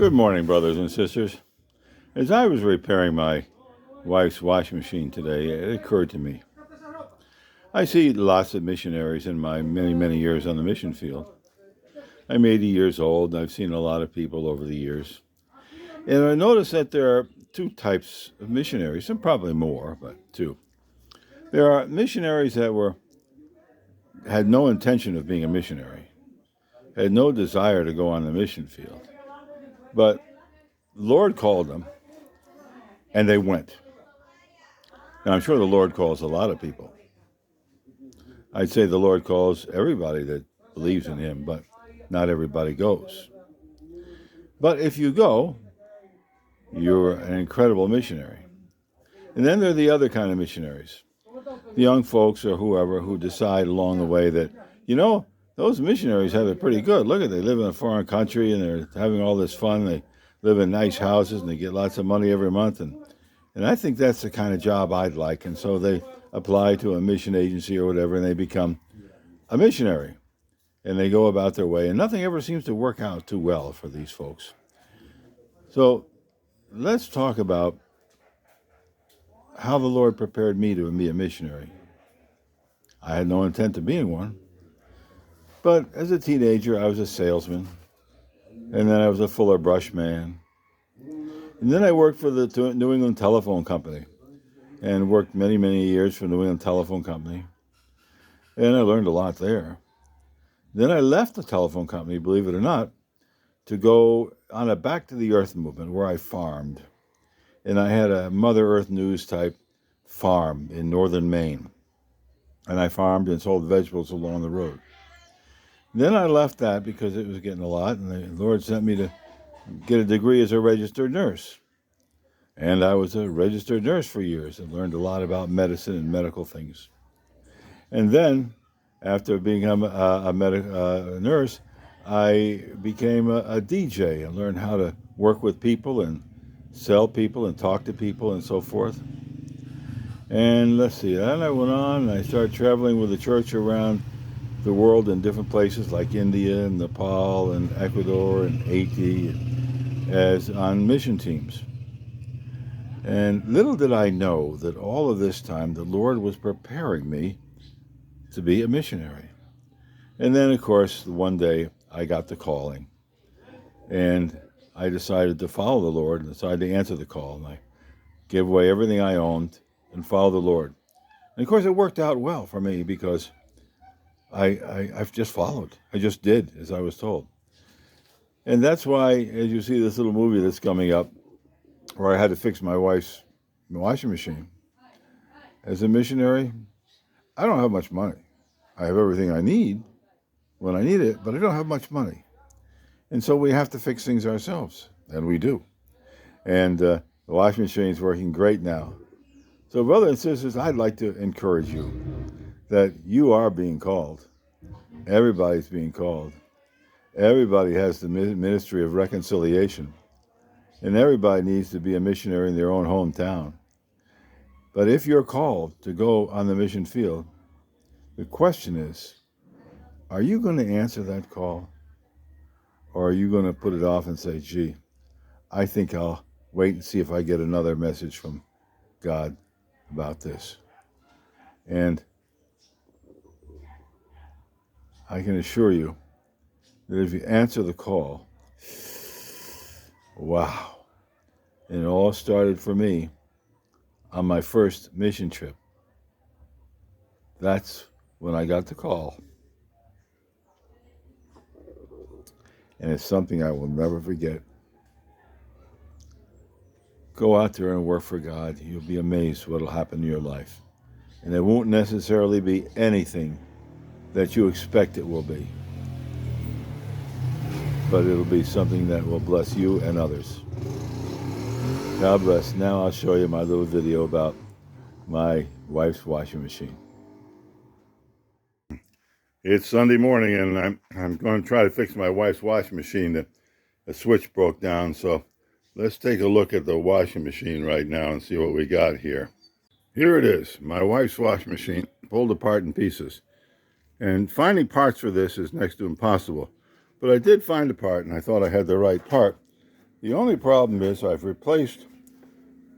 Good morning, brothers and sisters. As I was repairing my wife's washing machine today, it occurred to me. I see lots of missionaries in my many, many years on the mission field. I'm 80 years old, and I've seen a lot of people over the years. And I noticed that there are two types of missionaries, and probably more, but two. There are missionaries that had no intention of being a missionary, had no desire to go on the mission field. But the Lord called them, and they went. Now, I'm sure the Lord calls a lot of people. I'd say the Lord calls everybody that believes in Him, but not everybody goes. But if you go, you're an incredible missionary. And then there are the other kind of missionaries, the young folks or whoever who decide along the way that, those missionaries have it pretty good. Look at they live in a foreign country and they're having all this fun. They live in nice houses and they get lots of money every month. And I think that's the kind of job I'd like. And so they apply to a mission agency or whatever, and they become a missionary. And they go about their way. And nothing ever seems to work out too well for these folks. So let's talk about how the Lord prepared me to be a missionary. I had no intent of being one. But as a teenager, I was a salesman. And then I was a Fuller Brush man. And then I worked for the New England Telephone Company and worked many, many years for the New England Telephone Company. And I learned a lot there. Then I left the telephone company, believe it or not, to go on a Back to the Earth movement where I farmed. And I had a Mother Earth News type farm in northern Maine. And I farmed and sold vegetables along the road. Then I left that because it was getting a lot, and the Lord sent me to get a degree as a registered nurse. And I was a registered nurse for years and learned a lot about medicine and medical things. And then, after being a nurse, I became a DJ and learned how to work with people and sell people and talk to people and so forth. And let's see, then I went on and I started traveling with the church around the world in different places like India and Nepal and Ecuador and Haiti as on mission teams. And little did I know that all of this time the Lord was preparing me to be a missionary. And then, of course, one day I got the calling. And I decided to follow the Lord and decided to answer the call. And I gave away everything I owned and followed the Lord. And, of course, it worked out well for me because I've just followed. I just did as I was told. And that's why, as you see this little movie that's coming up, where I had to fix my wife's washing machine. As a missionary, I don't have much money. I have everything I need when I need it, but I don't have much money. And so we have to fix things ourselves, and we do. And the washing machine is working great now. So brothers and sisters, I'd like to encourage you that you are being called. Everybody's being called. Everybody has the ministry of reconciliation. And everybody needs to be a missionary in their own hometown. But if you're called to go on the mission field, the question is, are you going to answer that call? Or are you going to put it off and say, gee, I think I'll wait and see if I get another message from God about this. And I can assure you that if you answer the call, wow. And it all started for me on my first mission trip. That's when I got the call. And it's something I will never forget. Go out there and work for God. You'll be amazed what will happen in your life. And it won't necessarily be anything that you expect it will be. But it'll be something that will bless you and others. God bless. Now I'll show you my little video about my wife's washing machine. It's Sunday morning, and I'm going to try to fix my wife's washing machine. The switch broke down, so let's take a look at the washing machine right now and see what we got here. Here it is, my wife's washing machine, pulled apart in pieces. And finding parts for this is next to impossible. But I did find a part, and I thought I had the right part. The only problem is I've replaced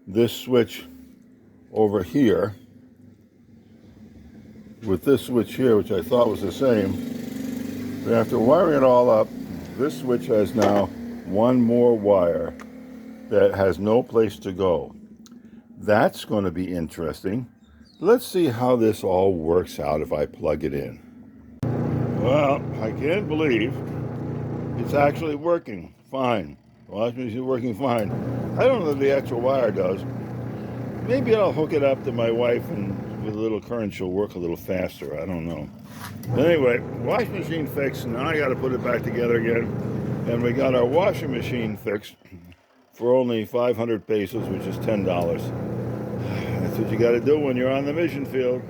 this switch over here with this switch here, which I thought was the same. But after wiring it all up, this switch has now one more wire that has no place to go. That's going to be interesting. Let's see how this all works out if I plug it in. Well, I can't believe it's actually working fine. The washing machine is working fine. I don't know if the actual wire does. Maybe I'll hook it up to my wife, and with a little current she'll work a little faster. I don't know. But anyway, washing machine fixed. Now I got to put it back together again. And we got our washing machine fixed for only 500 pesos, which is $10. That's what you got to do when you're on the mission field.